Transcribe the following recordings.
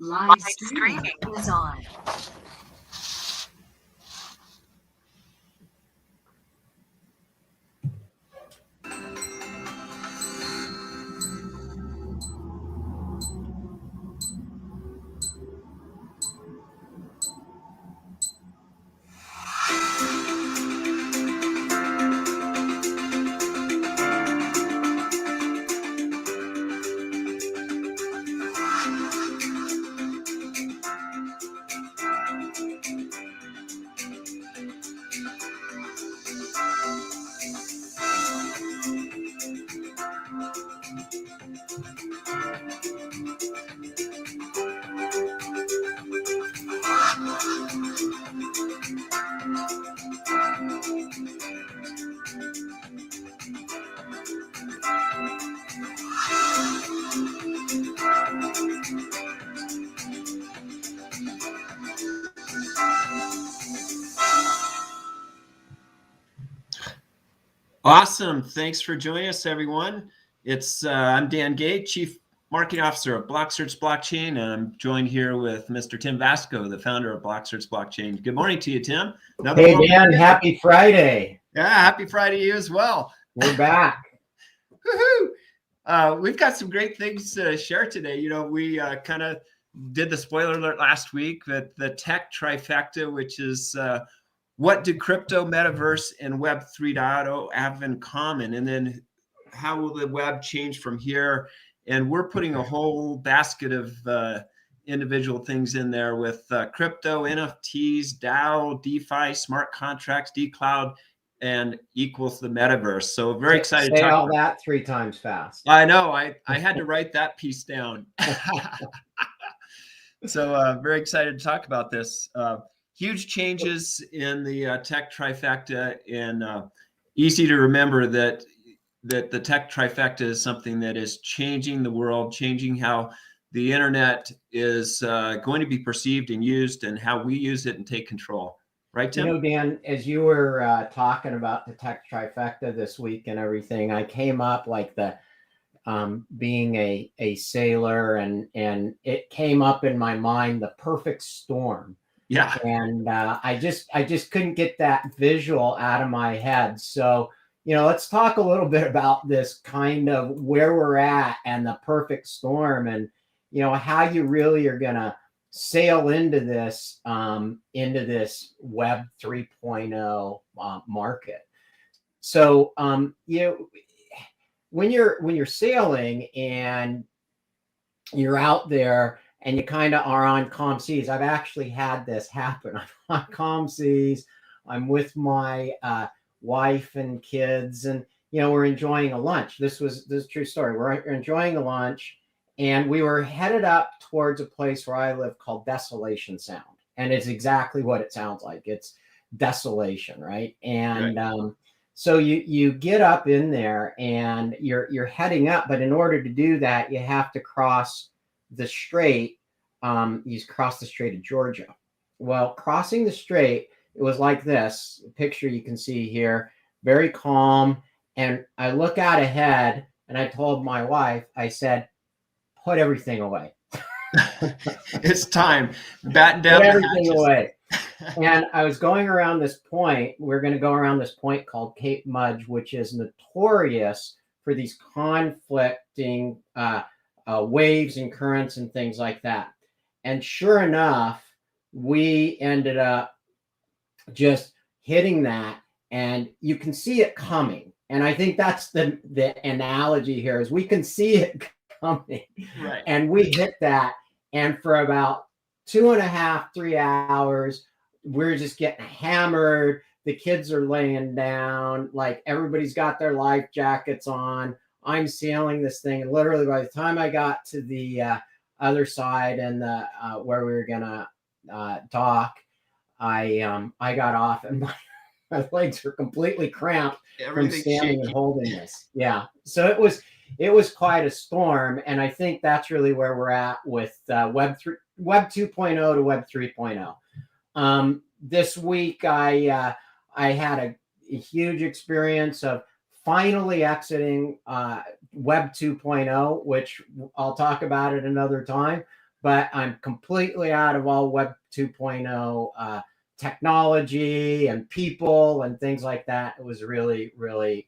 Live streaming is on. Awesome. Thanks for joining us, everyone. I'm Dan Gay, Chief Marketing Officer of BlockCerts Blockchain, and I'm joined here with Mr. Tim Vasco, the founder of BlockCerts Blockchain. Good morning to you, Tim. Hey, Dan. Happy Friday. Yeah, happy Friday to you as well. We're back. Woohoo! We've got some great things to share today. You know, we kind of did the spoiler alert last week that the Tech Trifecta, which is what do crypto, metaverse, and Web 3.0 have in common? And then how will the web change from here? And we're putting a whole basket of individual things in there with crypto, NFTs, DAO, DeFi, smart contracts, dCloud, and equals the metaverse. So very excited to say talk all about that 3 times fast. I know. I had to write that piece down. So very excited to talk about this. Huge changes in the Tech Trifecta, and easy to remember that the Tech Trifecta is something that is changing the world, changing how the internet is going to be perceived and used, and how we use it and take control. Right, Tim? You know, Dan, as you were talking about the Tech Trifecta this week and everything, I came up like the being a sailor, and it came up in my mind, the perfect storm. Yeah. And I just couldn't get that visual out of my head. So, you know, let's talk a little bit about this kind of where we're at and the perfect storm, and, you know, how you really are going to sail into this Web 3.0 market. So, you know, when you're sailing and you're out there and you kind of are on calm seas. I've actually had this happen. I'm on calm seas. I'm with my wife and kids, and, you know, we're enjoying a lunch. This is a true story. We're enjoying a lunch, and we were headed up towards a place where I live called Desolation Sound. And it's exactly what it sounds like. It's desolation, right? And right. So you get up in there and you're heading up, but in order to do that, you have to cross the strait. You cross the Strait of Georgia. Well, crossing the strait, it was like this picture you can see here, very calm. And I look out ahead, and I told my wife, I said, put everything away. It's time. Batten down. Put everything away. And I was going around this point. We're going to go around this point called Cape Mudge, which is notorious for these conflicting waves and currents and things like that. And sure enough, we ended up just hitting that, and you can see it coming. And I think that's the analogy here, is we can see it coming. Right. And we hit that, and for about 2.5, 3 hours, we're just getting hammered. The kids are laying down, like everybody's got their life jackets on. I'm sailing this thing, and literally by the time I got to the other side and the where we were gonna dock, I got off, and my legs were completely cramped from standing and holding this. Yeah, so it was quite a storm, and I think that's really where we're at with Web 2.0 to Web 3.0. This week I had a huge experience of finally exiting Web 2.0, which I'll talk about at another time. but I'm completely out of all Web 2.0 technology and people and things like that. It was really, really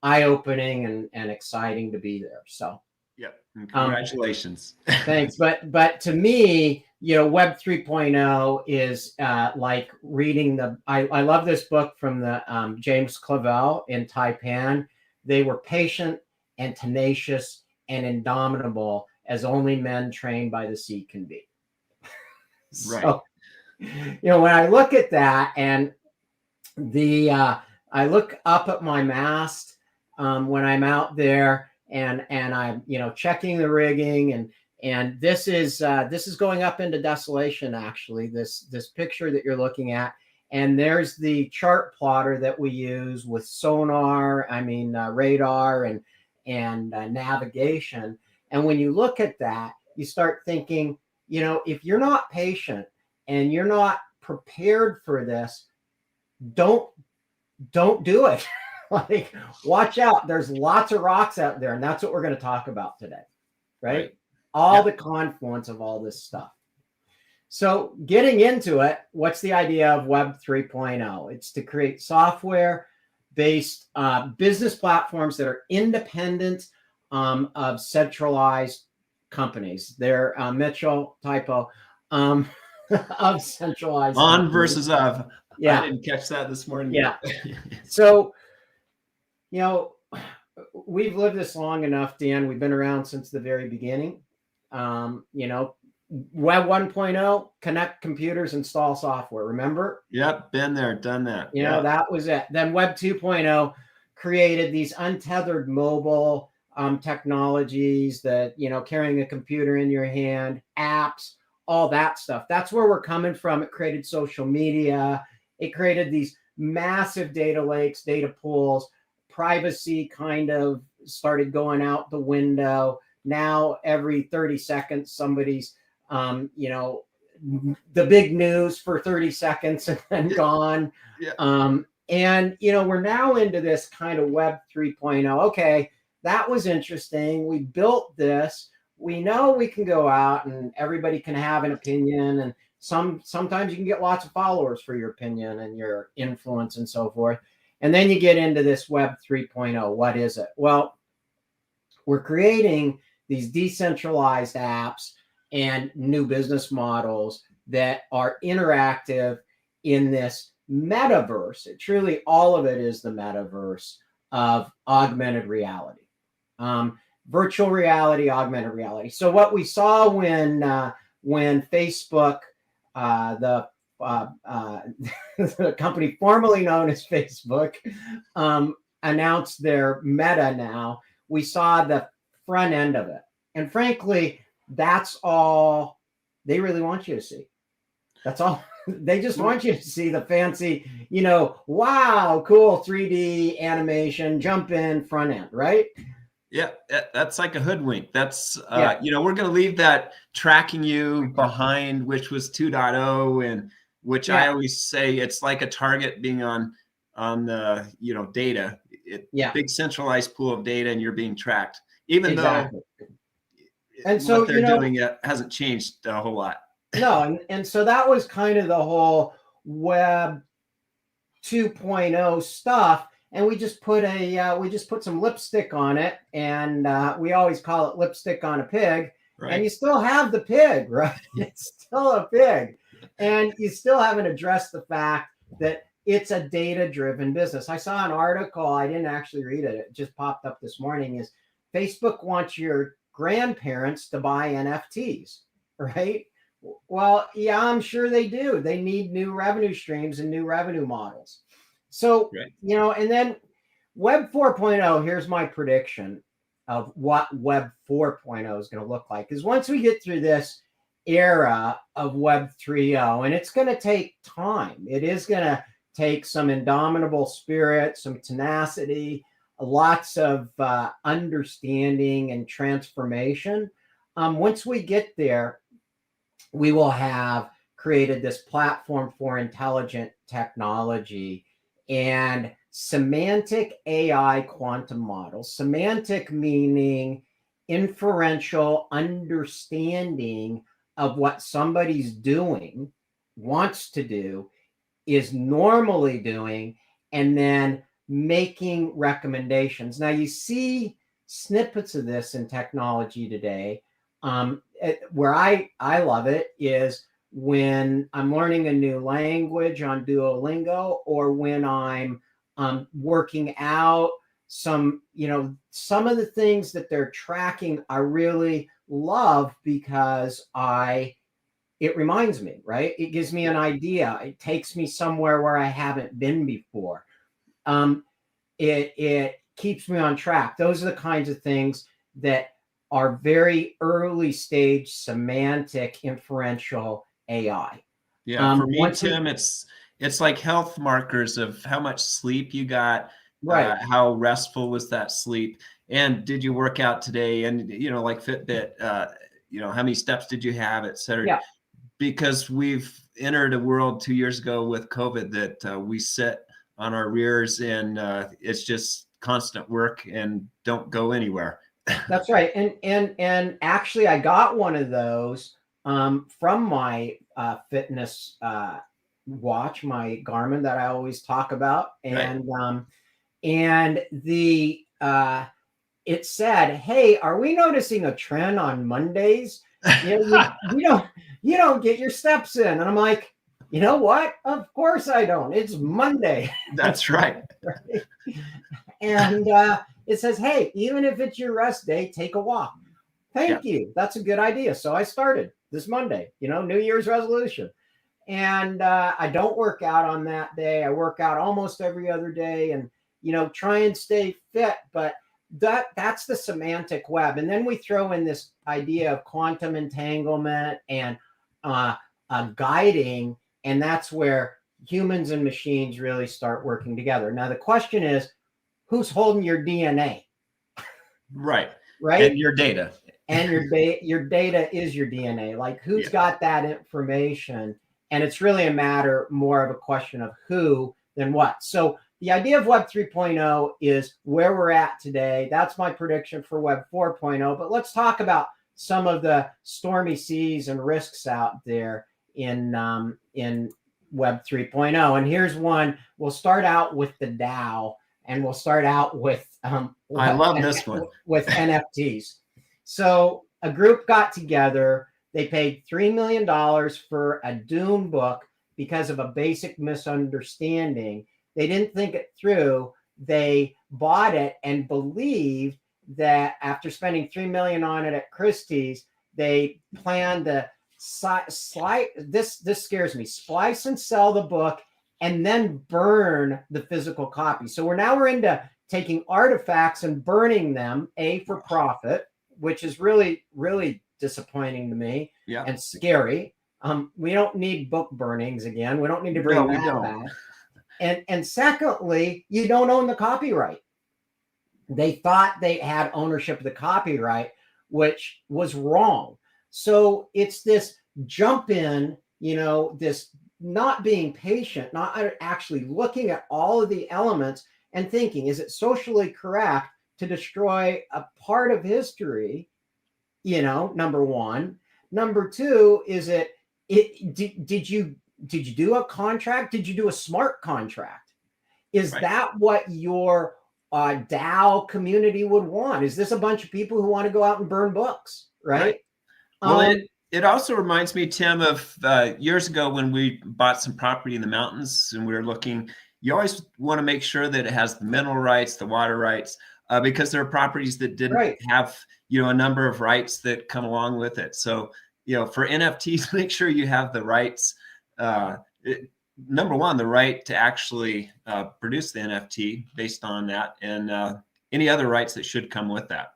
eye-opening and exciting to be there. So, yep. Congratulations. Thanks. But to me, Web 3.0 is like reading I love this book from the James Clavell in Taipan. They were patient and tenacious and indomitable as only men trained by the sea can be. Right. So, when I look at that and I look up at my mast when I'm out there and I'm checking the rigging and this is going up into desolation, actually, this picture that you're looking at. And there's the chart plotter that we use with sonar, radar and navigation. And when you look at that, you start thinking, if you're not patient and you're not prepared for this, don't do it. Like, watch out. There's lots of rocks out there. And that's what we're going to talk about today, right? All the confluence of all this stuff. So getting into it, what's the idea of Web 3.0? It's to create software-based business platforms that are independent of centralized companies. They're Mitchell typo of centralized. On companies. versus of. Yeah. I didn't catch that this morning. Yeah. So, we've lived this long enough, Dan. We've been around since the very beginning. Web 1.0, connect computers, install software. Remember? Yep, been there, done that. That was it. Then Web 2.0 created these untethered mobile technologies that, carrying a computer in your hand, apps, all that stuff. That's where we're coming from. It created social media. It created these massive data lakes, data pools. Privacy kind of started going out the window. Now, every 30 seconds, somebody's, the big news for 30 seconds and then gone. Yeah. And, we're now into this kind of Web 3.0. Okay, that was interesting. We built this. We know we can go out and everybody can have an opinion. And sometimes you can get lots of followers for your opinion and your influence and so forth. And then you get into this Web 3.0. What is it? Well, we're creating these decentralized apps and new business models that are interactive in this metaverse. It all of it is the metaverse of augmented reality, virtual reality, augmented reality. So what we saw when Facebook, the company formerly known as Facebook, announced their Meta now, we saw the front end of it. And frankly, that's all they really want you to see. That's all. They just want you to see the fancy, wow, cool 3D animation, jump in front end, right? Yeah, that's like a hoodwink. That's, we're going to leave that tracking you behind, which was 2.0, and which I always say it's like a target being on the, data. Big centralized pool of data, and you're being tracked, even though and so what they're doing hasn't changed a whole lot. No, and so that was kind of the whole Web 2.0 stuff, and we just put some lipstick on it, and we always call it lipstick on a pig. Right. And you still have the pig, right? It's still a pig, and you still haven't addressed the fact that it's a data-driven business. I saw an article, I didn't actually read it, it just popped up this morning, is Facebook wants your grandparents to buy NFTs, right? Well, yeah, I'm sure they do. They need new revenue streams and new revenue models. So, and then Web 4.0, here's my prediction of what Web 4.0 is going to look like. Because once we get through this era of Web 3.0, and it's going to take time, it is going to take some indomitable spirit, some tenacity, lots of understanding and transformation. Once we get there, we will have created this platform for intelligent technology and semantic AI quantum models. Semantic meaning inferential understanding of what somebody's doing, wants to do, is normally doing, and then making recommendations. Now, you see snippets of this in technology today. Where I love it is when I'm learning a new language on Duolingo, or when I'm working out some of the things that they're tracking, I really love, because it reminds me, right? It gives me an idea. It takes me somewhere where I haven't been before. It keeps me on track. Those are the kinds of things that are very early stage semantic inferential AI. Yeah, for me, Tim, it's like health markers of how much sleep you got, right? How restful was that sleep, and did you work out today? And like Fitbit, how many steps did you have, et cetera. Yeah. Because we've entered a world 2 years ago with COVID that we sit on our rears, and it's just constant work and don't go anywhere. That's right. And actually, I got one of those from my fitness watch, my Garmin that I always talk about, and Right. And it said, "Hey, are we noticing a trend on Mondays? You don't get your steps in." And I'm like, you know what? Of course I don't. It's Monday. That's right. Right? And it says, "Hey, even if it's your rest day, take a walk." Thank you. That's a good idea. So I started this Monday. New Year's resolution. And I don't work out on that day. I work out almost every other day, and try and stay fit. But that's the semantic web. And then we throw in this idea of quantum entanglement and guiding, and that's where humans and machines really start working together. Now the question is, who's holding your DNA? Right. Right. And your data. And your data is your DNA. Like, who's got that information? And it's really a matter more of a question of who than what. So the idea of Web 3.0 is where we're at today. That's my prediction for Web 4.0. But let's talk about some of the stormy seas and risks out there in Web 3.0. And here's one. We'll start out with the DAO, and we'll start out with I love this one, with NFTs. So a group got together. They paid $3 million for a Doom book because of a basic misunderstanding. They didn't think it through. They bought it and believed that after spending $3 million on it at Christie's, they planned to this scares me, splice and sell the book and then burn the physical copy. So we're into taking artifacts and burning them, for profit, which is really, really disappointing to me and scary. We don't need book burnings again. We don't need to bring that back. And secondly, you don't own the copyright. They thought they had ownership of the copyright, which was wrong. So it's this jump in, this not being patient, not actually looking at all of the elements and thinking, is it socially correct to destroy a part of history? Number one. Number two, is did you do a contract? Did you do a smart contract? Is that what your DAO community would want? Is this a bunch of people who want to go out and burn books? Right. Well, it also reminds me, Tim, of years ago when we bought some property in the mountains and we were looking. You always want to make sure that it has the mineral rights, the water rights, because there are properties that didn't have, a number of rights that come along with it. So, for NFTs, make sure you have the rights. Number one, the right to actually produce the NFT based on that, and any other rights that should come with that.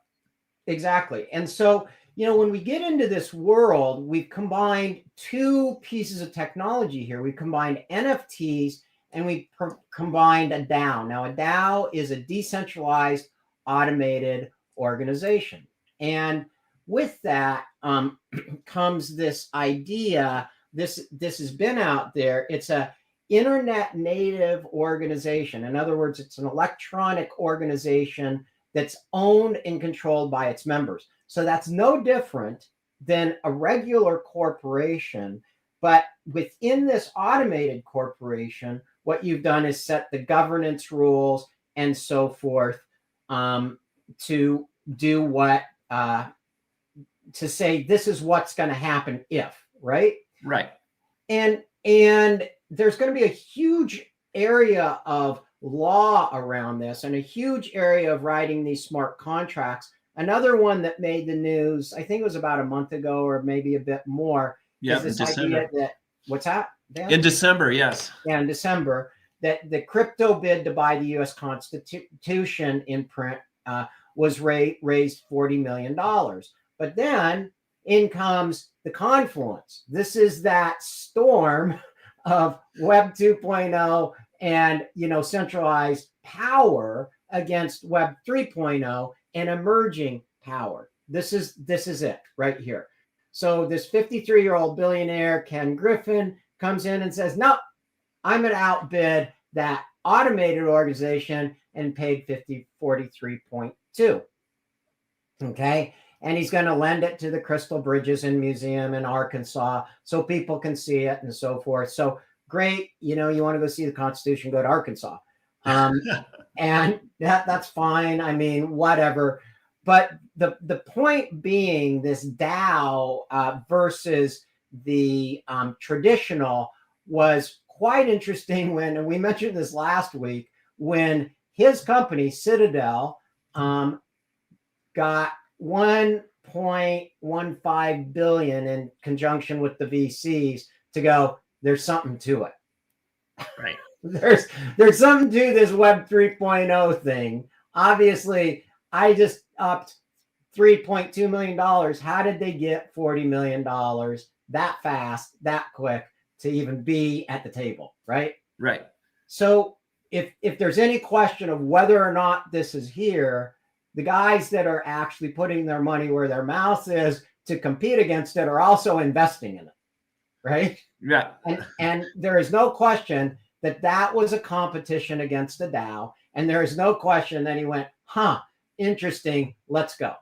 Exactly. And so, when we get into this world, we've combined two pieces of technology here. We've combined NFTs and we combined a DAO. Now, a DAO is a decentralized automated organization. And with that comes this idea, this has been out there. It's a internet native organization. In other words, it's an electronic organization that's owned and controlled by its members. So that's no different than a regular corporation. But within this automated corporation, what you've done is set the governance rules and so forth to do what, to say this is what's going to happen if, right? Right. And there's going to be a huge area of law around this and a huge area of writing these smart contracts. Another one that made the news, I think it was about a month ago or maybe a bit more, is this idea that, what's that, Dan? In December, yes. Yeah, in December, that the crypto bid to buy the U.S. Constitution in print was raised $40 million. But then in comes the confluence. This is that storm of Web 2.0 and, centralized power against Web 3.0 and emerging power. This is it right here. So this 53-year-old billionaire, Ken Griffin, comes in and says, no, I'm going to outbid that automated organization and paid 43.2. Okay. And he's going to lend it to the Crystal Bridges and Museum in Arkansas so people can see it and so forth. So great. You want to go see the Constitution, go to Arkansas. And that's fine. I mean, whatever. But the point being, this DAO versus the traditional was quite interesting when, and we mentioned this last week, when his company, Citadel, got 1.15 billion in conjunction with the VCs to go, there's something to it. Right. There's something to this Web 3.0 thing. Obviously, I just upped $3.2 million. How did they get $40 million that fast, that quick to even be at the table, right? Right. So if there's any question of whether or not this is here, the guys that are actually putting their money where their mouth is to compete against it are also investing in it, right? Yeah. And there is no question that was a competition against the DAO. And there is no question that he went, interesting, let's go.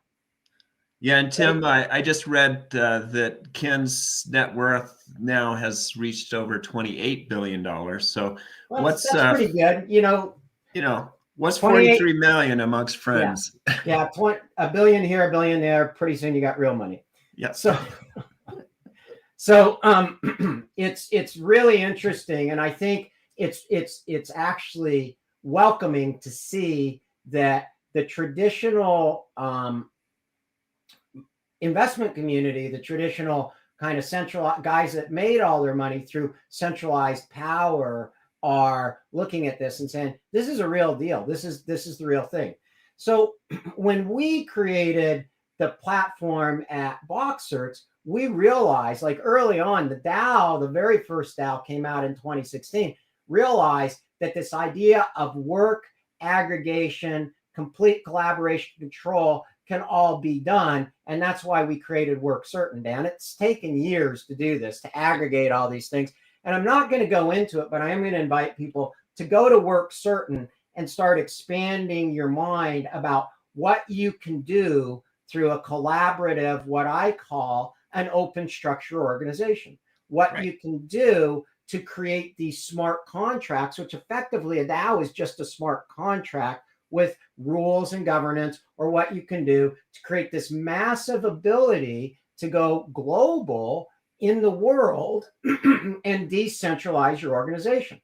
Yeah, and Tim, I just read that Ken's net worth now has reached over $28 billion. So that's pretty good. What's 43 million amongst friends? Yeah, $1 billion here, $1 billion there. Pretty soon you got real money. Yeah. So it's really interesting, and I think it's actually welcoming to see that the traditional investment community, the traditional kind of central guys that made all their money through centralized power, are looking at this and saying, this is a real deal. This is the real thing. So when we created the platform at BlockCerts, we realized, like early on, the DAO, the very first DAO came out in 2016, realized that this idea of work, aggregation, complete collaboration, control can all be done. And that's why we created WorkCertain, Dan. It's taken years to do this, to aggregate all these things. And I'm not going to go into it, but I am going to invite people to go to WorkCertain and start expanding your mind about what you can do through a collaborative, what I call an open structure organization. What you can do to create these smart contracts, which effectively a DAO is just a smart contract with rules and governance, or what you can do to create this massive ability to go global in the world and decentralize your organization.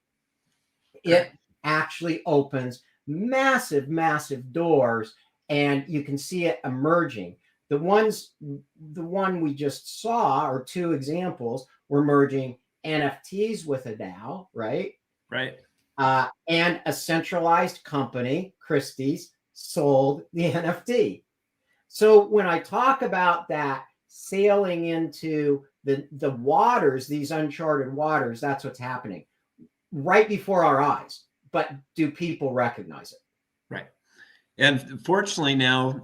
It actually opens massive, massive doors, and you can see it emerging. The one we just saw, or two examples, were merging NFTs with a DAO, right? Right. And a centralized company, Christie's, sold the NFT. So when I talk about that sailing into the waters, these uncharted waters, that's what's happening right before our eyes. But do people recognize it? Right. And fortunately now,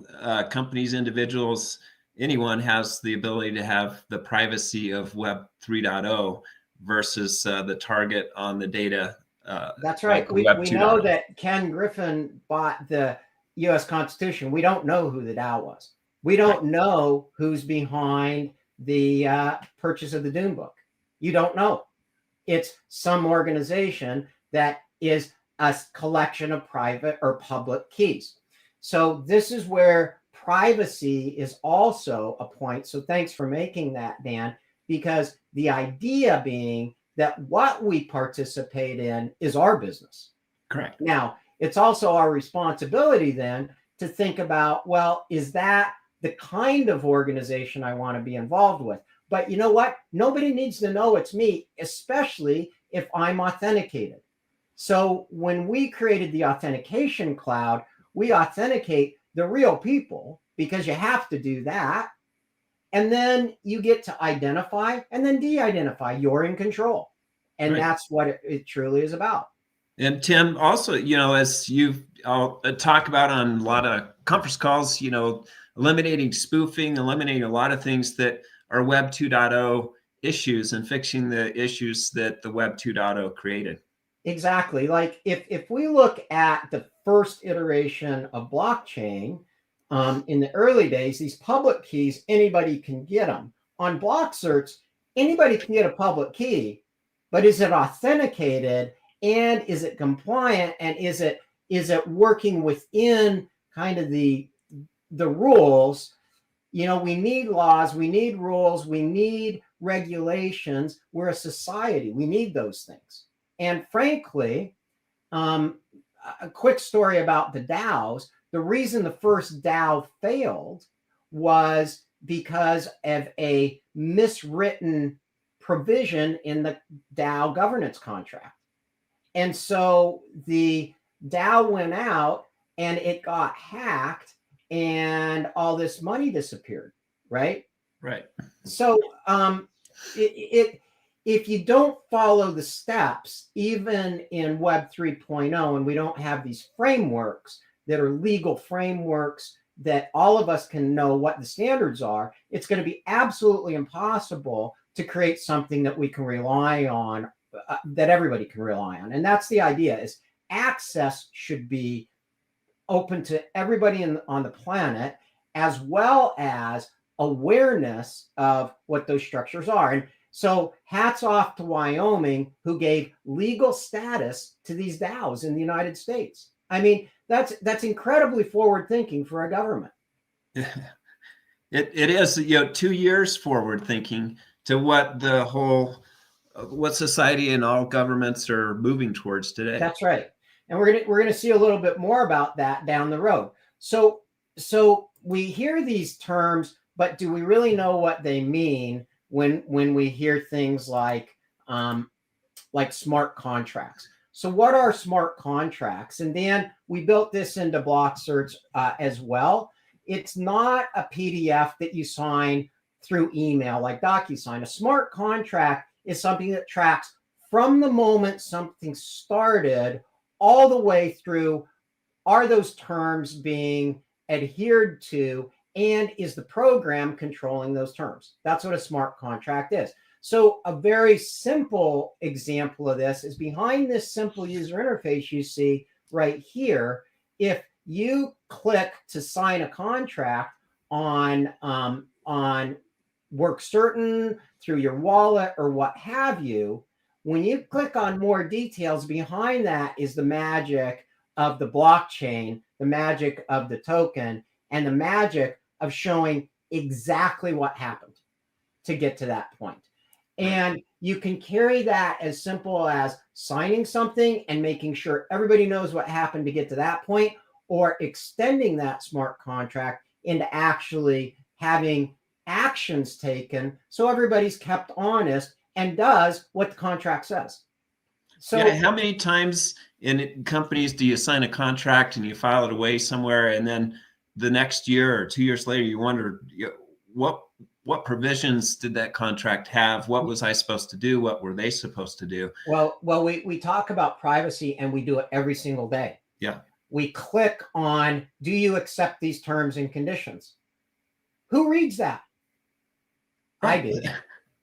companies, individuals, anyone has the ability to have the privacy of Web 3.0 versus the target on the data. That's right. Like we know that Ken Griffin bought the U.S. Constitution. We don't know who the DAO was. We don't know who's behind the purchase of the Dune book. You don't know. It's some organization that is a collection of private or public keys. So this is where privacy is also a point. So thanks for making that, Dan, because the idea being that what we participate in is our business. Correct. Now, it's also our responsibility then to think about, well, is that the kind of organization I want to be involved with? But you know what? Nobody needs to know it's me, especially if I'm authenticated. So when we created the authentication cloud, we authenticate the real people because you have to do that. And then you get to identify and then de-identify. You're in control. And that's what it truly is about. And Tim, also, as you've talked about on a lot of conference calls, eliminating spoofing, eliminating a lot of things that are Web 2.0 issues and fixing the issues that the Web 2.0 created. Exactly. Like if we look at the first iteration of blockchain, in the early days, these public keys, anybody can get them. On BlockCerts, anybody can get a public key, but is it authenticated and is it compliant and is it working within kind of the rules? We need laws, we need rules, we need regulations. We're a society. We need those things. And frankly, a quick story about the DAOs. The reason the first DAO failed was because of a miswritten provision in the DAO governance contract. And so the DAO went out and it got hacked and all this money disappeared, right? Right. So if you don't follow the steps, even in Web 3.0, and we don't have these frameworks that are legal frameworks that all of us can know what the standards are, it's going to be absolutely impossible to create something that we can rely on, that everybody can rely on. And that's the idea, is access should be open to everybody on the planet, as well as awareness of what those structures are. And so hats off to Wyoming, who gave legal status to these DAOs in the United States. I mean, that's incredibly forward thinking for a government. It is, 2 years forward thinking to what what society and all governments are moving towards today. That's right. And we're gonna see a little bit more about that down the road. So we hear these terms, but do we really know what they mean when we hear things like smart contracts? So what are smart contracts? And Dan, we built this into BlockCerts as well. It's not a PDF that you sign through email like DocuSign. A smart contract is something that tracks from the moment something started all the way through. Are those terms being adhered to? And is the program controlling those terms? That's what a smart contract is. So a very simple example of this is behind this simple user interface you see right here. If you click to sign a contract on Work Certain, through your wallet or what have you, when you click on more details, behind that is the magic of the blockchain, the magic of the token, and the magic of showing exactly what happened to get to that point. And you can carry that as simple as signing something and making sure everybody knows what happened to get to that point, or extending that smart contract into actually having actions taken so everybody's kept honest and does what the contract says. So how many times in companies do you sign a contract and you file it away somewhere, and then the next year or 2 years later you wonder, what provisions did that contract have? What was I supposed to do? What were they supposed to do? Well, we talk about privacy and we do it every single day. Yeah. We click on, do you accept these terms and conditions? Who reads that? I do.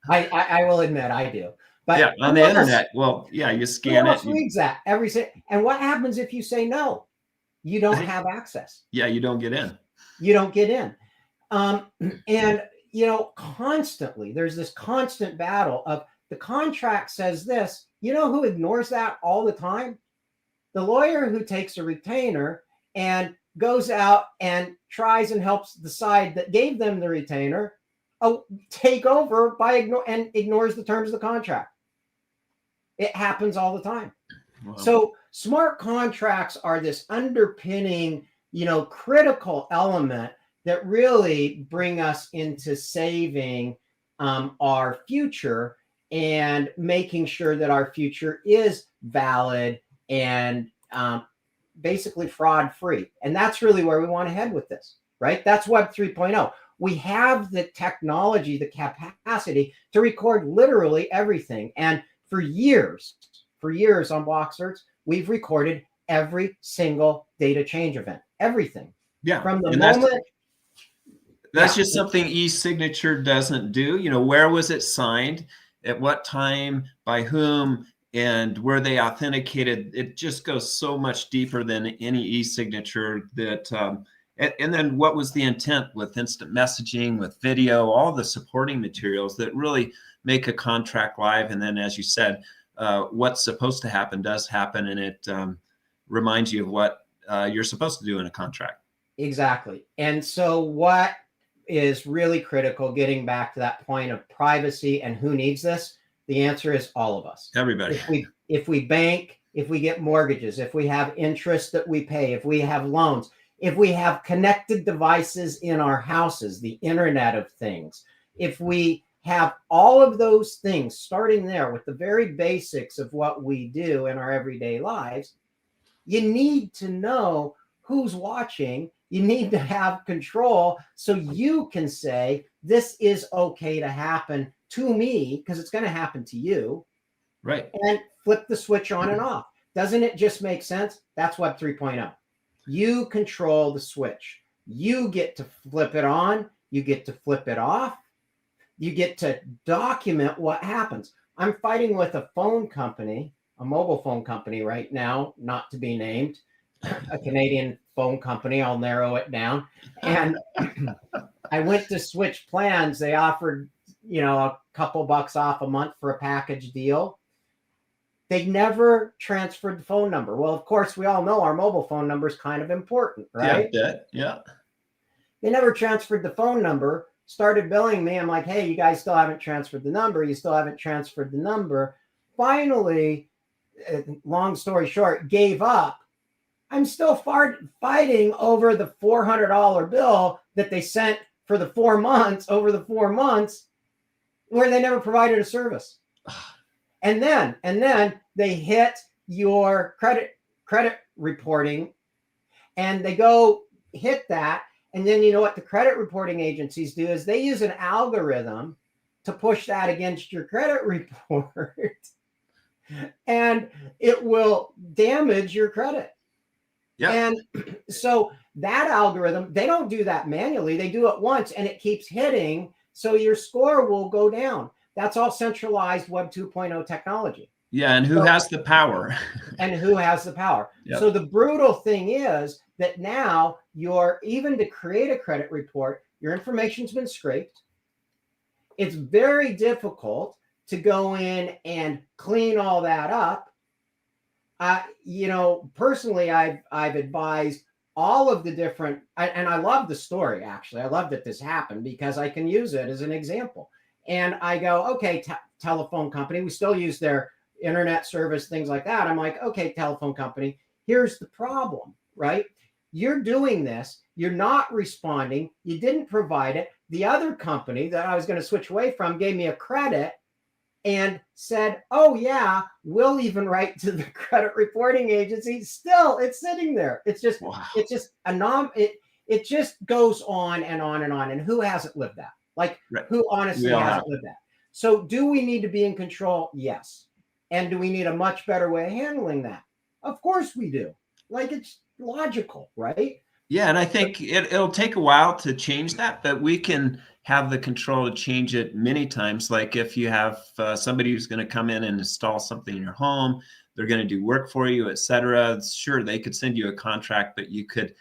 I will admit I do. But yeah, on the internet. Well, yeah, you scan it. Who reads that? And what happens if you say no? You don't have access. Yeah, you don't get in. You don't get in. And, constantly, there's this constant battle of the contract says this. You know who ignores that all the time? The lawyer who takes a retainer and goes out and tries and helps the side that gave them the retainer take over by ignores the terms of the contract. It happens all the time. Wow. So smart contracts are this underpinning, critical element that really bring us into saving our future and making sure that our future is valid and basically fraud free. And that's really where we want to head with this, right? That's Web 3.0. We have the technology, the capacity to record literally everything. And for years on BlockCerts, we've recorded every single data change event, everything. Yeah. From the moment. That's just something e-signature doesn't do. Where was it signed? At what time? By whom? And were they authenticated? It just goes so much deeper than any e-signature that, and then what was the intent with instant messaging, with video, all the supporting materials that really make a contract live. And then, as you said, what's supposed to happen does happen, and it reminds you of what you're supposed to do in a contract. Exactly. And so what is really critical, getting back to that point of privacy and who needs this, the answer is all of us. Everybody. If we bank, if we get mortgages, if we have interest that we pay, if we have loans, if we have connected devices in our houses, the Internet of Things, if we have all of those things, starting there with the very basics of what we do in our everyday lives, you need to know who's watching. You need to have control so you can say, this is okay to happen to me, because it's going to happen to you. Right. And flip the switch on and off. Doesn't it just make sense? That's Web 3.0. You control the switch. You get to flip it on. You get to flip it off. You get to document what happens. I'm fighting with a phone company, a mobile phone company right now, not to be named, a Canadian phone company. I'll narrow it down. And I went to switch plans. They offered, a couple bucks off a month for a package deal. They never transferred the phone number. Well, of course, we all know our mobile phone number is kind of important, right? Yeah. They never transferred the phone number, started billing me. I'm like, hey, you guys still haven't transferred the number. You still haven't transferred the number. Finally, long story short, gave up. I'm still fighting over the $400 bill that they sent for the 4 months, over the 4 months, where they never provided a service. And then they hit your credit reporting, and they go hit that. And then you know what the credit reporting agencies do is they use an algorithm to push that against your credit report, and it will damage your credit. Yeah. And so that algorithm, they don't do that manually. They do it once, and it keeps hitting. So your score will go down. That's all centralized Web 2.0 technology. Yeah, and who has the power? And who has the power? Yep. So the brutal thing is that now even to create a credit report, your information's been scraped. It's very difficult to go in and clean all that up. Personally, I've advised all of the different, and I love the story, actually. I love that this happened because I can use it as an example. And I go, okay, telephone company, we still use their internet service, things like that. I'm like, okay, telephone company, here's the problem, right? You're doing this. You're not responding. You didn't provide it. The other company that I was going to switch away from gave me a credit and said, oh yeah, we'll even write to the credit reporting agency. Still, it's sitting there. It's just, wow. It's just it just goes on and on and on. And who hasn't lived that? Like, right. Who honestly hasn't lived that? So do we need to be in control? Yes. And do we need a much better way of handling that? Of course we do. Like, it's logical, right? Yeah, and I think it'll take a while to change that, but we can have the control to change it many times. Like if you have somebody who's going to come in and install something in your home, they're going to do work for you, et cetera. Sure, they could send you a contract, but you could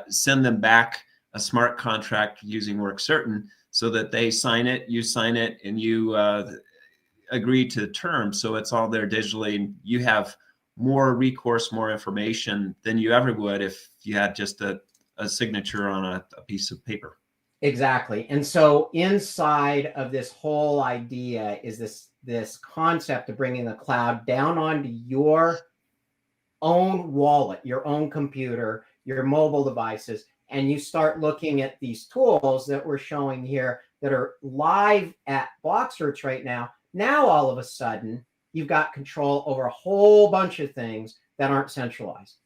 send them back a smart contract using work certain so that they sign it, you sign it, and you agree to the terms. So it's all there digitally, and you have more recourse, more information than you ever would if you had just a signature on a piece of paper. Exactly. And so inside of this whole idea is this concept of bringing the cloud down onto your own wallet, your own computer, your mobile devices, and you start looking at these tools that we're showing here that are live at BlockCerts right now. Now, all of a sudden, you've got control over a whole bunch of things that aren't centralized,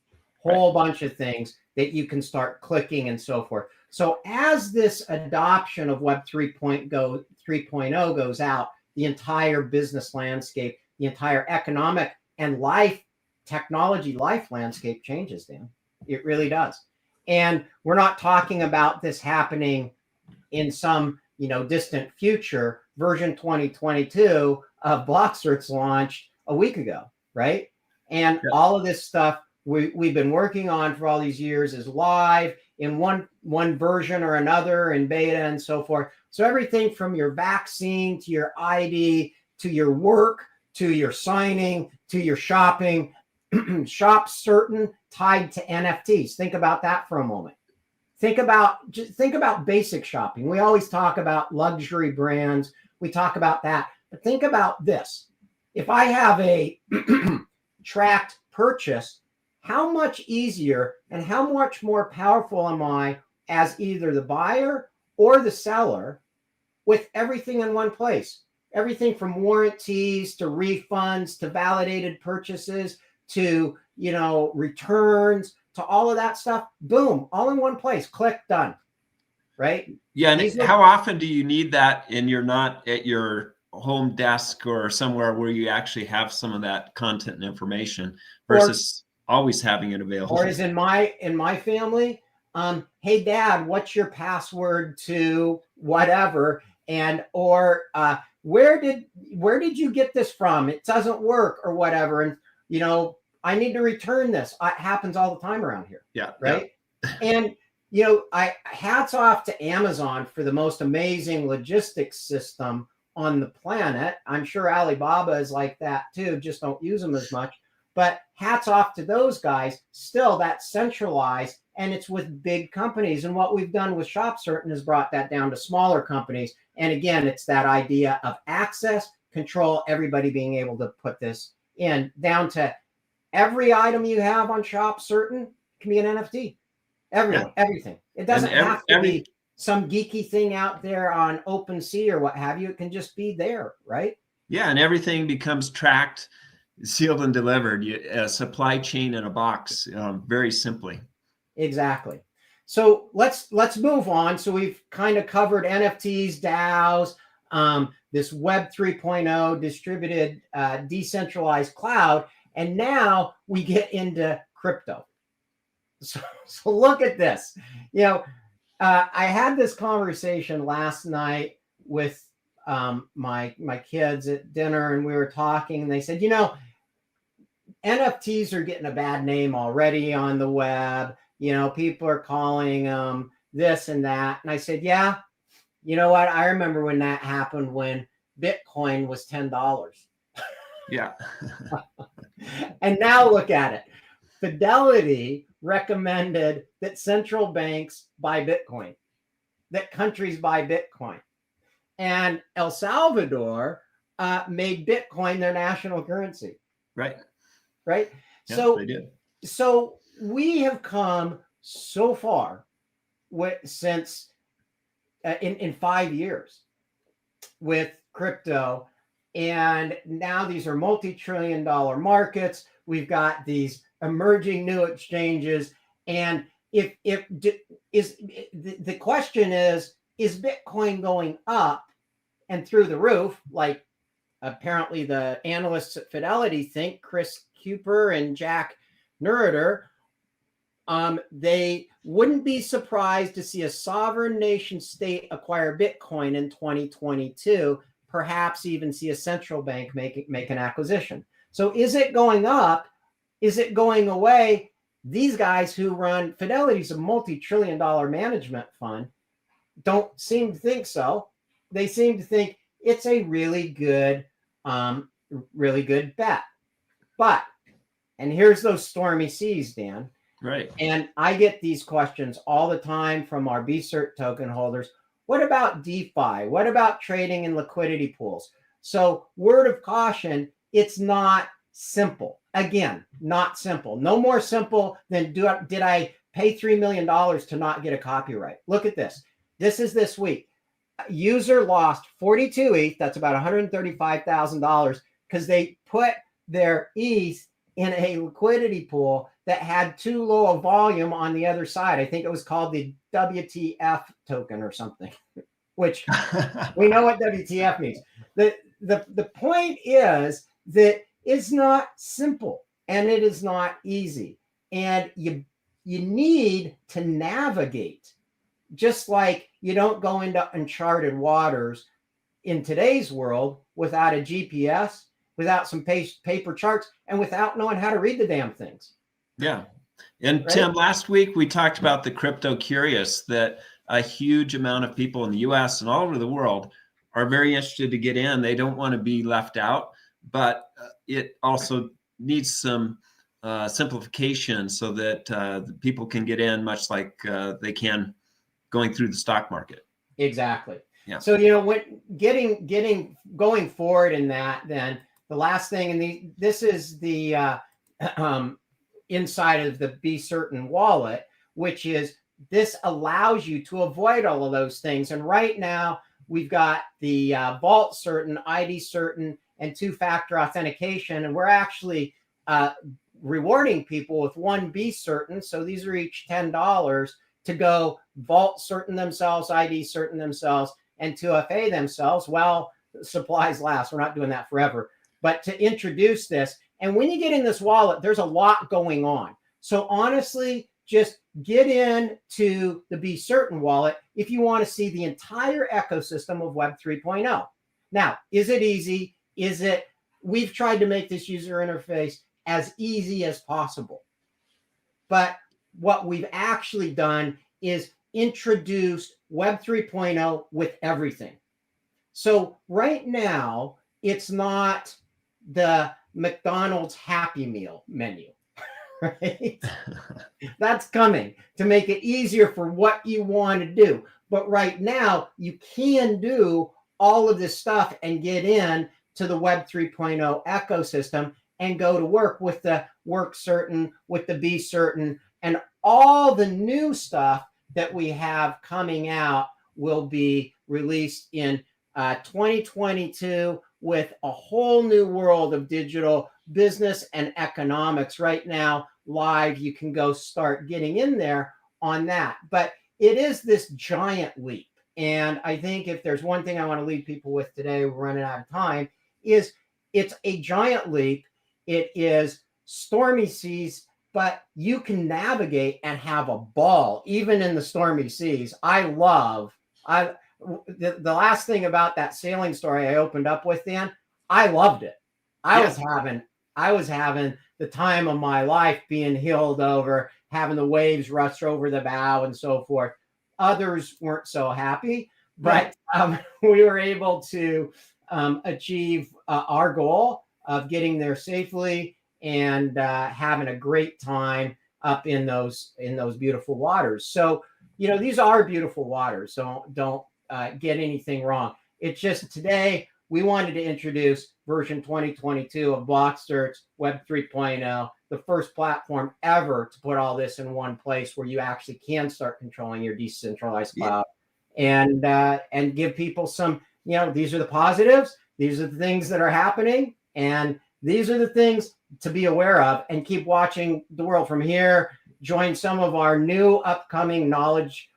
whole bunch of things that you can start clicking and so forth. So as this adoption of Web 3.0 goes out, the entire business landscape, the entire economic and technology life landscape changes, Dan. It really does. And we're not talking about this happening in some distant future. Version 2022 of BlockCerts launched a week ago, right? And all of this stuff we've been working on for all these years is live in one version or another in beta and so forth. So everything from your vaccine to your ID to your work to your signing to your shopping, shop certain tied to NFTs. Think about that for a moment. Think about basic shopping. We always talk about luxury brands. We talk about that. But think about this. If I have a tracked purchase, how much easier and how much more powerful am I as either the buyer or the seller with everything in one place? Everything from warranties to refunds to validated purchases to returns to all of that stuff. Boom, all in one place. Click, done. Right? Yeah, and how often do you need that and you're not at your home desk or somewhere where you actually have some of that content and information versus always having it available? Or is in my family, hey Dad, what's your password to whatever? And where did you get this from? It doesn't work or whatever. And I need to return this. It happens all the time around here. Yeah. Right. Yeah. And I hats off to Amazon for the most amazing logistics system on the planet. I'm sure Alibaba is like that too, just don't use them as much. But hats off to those guys. Still, that's centralized, and it's with big companies. And what we've done with ShopCertain has brought that down to smaller companies. And again, it's that idea of access, control, everybody being able to put this in, down to every item you have on ShopCertain can be an NFT. Everything. It doesn't have to be some geeky thing out there on OpenSea or what have you. It can just be there, right? Yeah, and everything becomes tracked, sealed and delivered. A supply chain in a box, very simply. Exactly. So let's move on. So we've kind of covered NFTs, DAOs, this Web 3.0 distributed decentralized cloud, and now we get into crypto. So look at this. I had this conversation last night with my kids at dinner, and we were talking, and they said, NFTs are getting a bad name already on the web. People are calling them this and that. And I said, yeah, you know what? I remember when that happened when Bitcoin was $10. Yeah. And now look at it. Fidelity recommended that central banks buy Bitcoin, that countries buy Bitcoin. And El Salvador made Bitcoin their national currency. Right. Right. Yeah, so they did. So we have come so far since in 5 years with crypto. And now these are multi-trillion-dollar markets. We've got these emerging new exchanges. And the question is Bitcoin going up and through the roof, like apparently the analysts at Fidelity think, Chris Cooper and Jack Nerder, they wouldn't be surprised to see a sovereign nation state acquire Bitcoin in 2022, perhaps even see a central bank make an acquisition. So is it going up? Is it going away? these guys who run Fidelity's a multi-trillion-dollar management fund don't seem to think so. They seem to think it's a really good bet. But, and here's those stormy seas, Dan. Right. And I get these questions all the time from our BCERT token holders. What about DeFi? What about trading in liquidity pools? So word of caution, it's not simple. Again, not simple. No more simple than did I pay $3 million to not get a copyright? Look at this. This is this week. A user lost 42 ETH. That's about $135,000 because they put their ETH in a liquidity pool that had too low a volume on the other side. I think it was called the WTF token or something, which we know what WTF means. The point is that it's not simple and it is not easy. And you need to navigate, just like you don't go into uncharted waters in today's world without a GPS, without some paper charts, and without knowing how to read the damn things. Yeah. And Right? Tim, last week we talked about the crypto curious, that a huge amount of people in the US and all over the world are very interested to get in. They don't want to be left out, but it also needs some simplification so that the people can get in much like they can going through the stock market. Exactly. Yeah. So, when going forward in that, then the last thing, and this is the inside of the Be Certain wallet, which is this allows you to avoid all of those things. And right now we've got the Vault Certain, ID Certain, and two-factor authentication, and we're actually rewarding people with one Be Certain. So these are each $10 to go Vault Certain themselves, ID Certain themselves, and 2FA themselves. Well, supplies last. We're not doing that forever. But to introduce this, and when you get in this wallet, there's a lot going on. So honestly, just get into the Be Certain wallet if you want to see the entire ecosystem of Web 3.0. Now, is it easy? We've tried to make this user interface as easy as possible. But what we've actually done is introduced Web 3.0 with everything. So right now, it's not the McDonald's Happy Meal menu, right? That's coming to make it easier for what you want to do. But right now, you can do all of this stuff and get in to the Web 3.0 ecosystem and go to work with the Work Certain, with the Be Certain, and all the new stuff that we have coming out will be released in 2022 with a whole new world of digital business and economics. Right now, live, you can go start getting in there on that. But it is this giant leap. And I think if there's one thing I want to leave people with today, we're running out of time, is it's a giant leap. It is stormy seas, but you can navigate and have a ball, even in the stormy seas. The last thing about that sailing story I opened up with, Dan, I loved it. I was having the time of my life being heeled over, having the waves rush over the bow and so forth. Others weren't so happy, but we were able to achieve our goal of getting there safely and having a great time up in those beautiful waters. So, these are beautiful waters. So don't get anything wrong. It's just today we wanted to introduce version 2022 of BlockCerts Web 3.0, the first platform ever to put all this in one place where you actually can start controlling your decentralized cloud and give people some, these are the positives, these are the things that are happening, and these are the things to be aware of, and keep watching the world from here. Join some of our new upcoming knowledge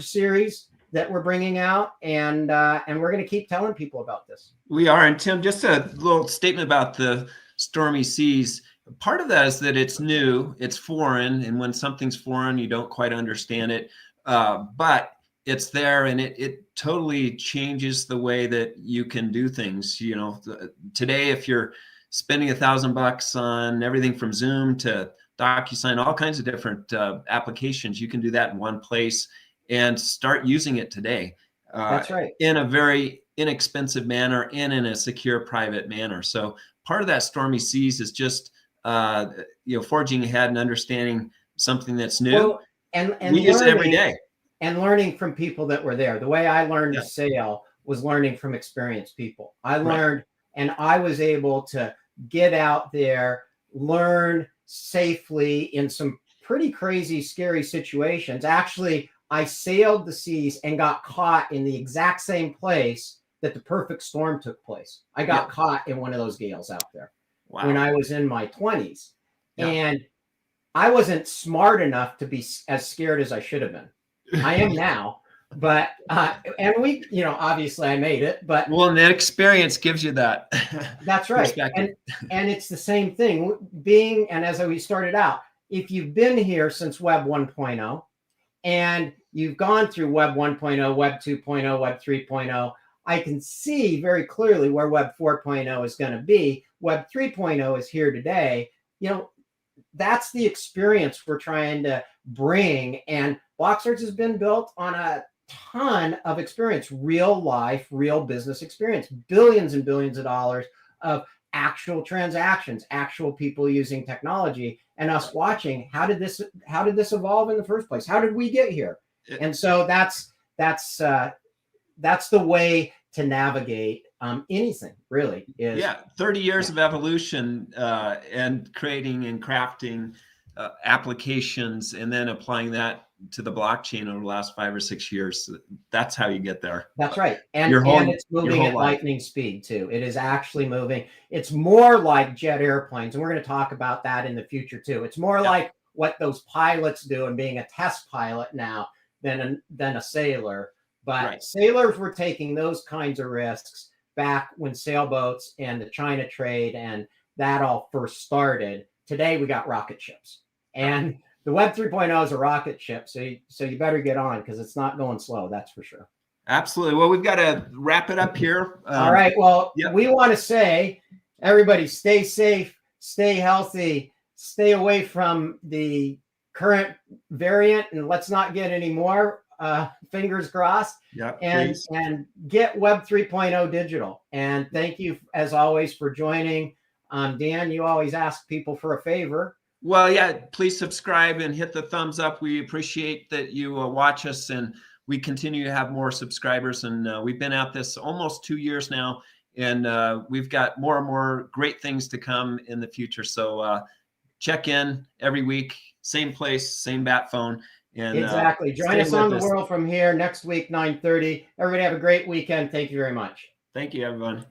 series that we're bringing out, and we're going to keep telling people about this. We are. And Tim, just a little statement about the stormy seas. Part of that is that it's new, it's foreign, and when something's foreign, you don't quite understand it, but it's there, and it totally changes the way that you can do things. Today, if you're spending $1,000 on everything from Zoom to DocuSign, all kinds of different applications. You can do that in one place and start using it today. That's right. In a very inexpensive manner and in a secure private manner. So part of that stormy seas is just forging ahead and understanding something that's new. Well, and we use it every day. And learning from people that were there. The way I learned to sail was learning from experienced people. I learned, and I was able to get out there, learn safely in some pretty crazy, scary situations. Actually, I sailed the seas and got caught in the exact same place that the perfect storm took place. I got caught in one of those gales out there when I was in my 20s. And I wasn't smart enough to be as scared as I should have been. I am now, but and we, obviously I made it, but and that experience gives you that. That's right. And it's the same thing and as we started out, if you've been here since Web 1.0 and you've gone through Web 1.0, Web 2.0, Web 3.0, I can see very clearly where Web 4.0 is going to be. Web 3.0 is here today. That's the experience we're trying to bring. And BlockCerts has been built on a ton of experience, real life, real business experience, billions and billions of dollars of actual transactions, actual people using technology, and us watching how did this evolve in the first place? How did we get here? And so that's the way to navigate anything, really. Is 30 years of evolution and creating and crafting applications, and then applying that to the blockchain over the last 5 or 6 years. That's how you get there. That's right. And it's moving at lightning speed too. It is actually moving. It's more like jet airplanes. And we're going to talk about that in the future too. It's more like what those pilots do and being a test pilot now than a sailor. But sailors were taking those kinds of risks back when sailboats and the China trade and that all first started. Today we got rocket ships. And the Web 3.0 is a rocket ship, so you better get on because it's not going slow, that's for sure. Absolutely. Well, we've got to wrap it up here. All right. Well, we want to say, everybody stay safe, stay healthy, stay away from the current variant, and let's not get any more. Fingers crossed. And get Web 3.0 digital. And thank you, as always, for joining. Dan, you always ask people for a favor. Well, please subscribe and hit the thumbs up. We appreciate that you watch us, and we continue to have more subscribers. And we've been at this almost 2 years now, and we've got more and more great things to come in the future. So check in every week, same place, same bat phone. And exactly. Join us on The World from Here next week, 9:30. Everybody have a great weekend. Thank you very much. Thank you, everyone.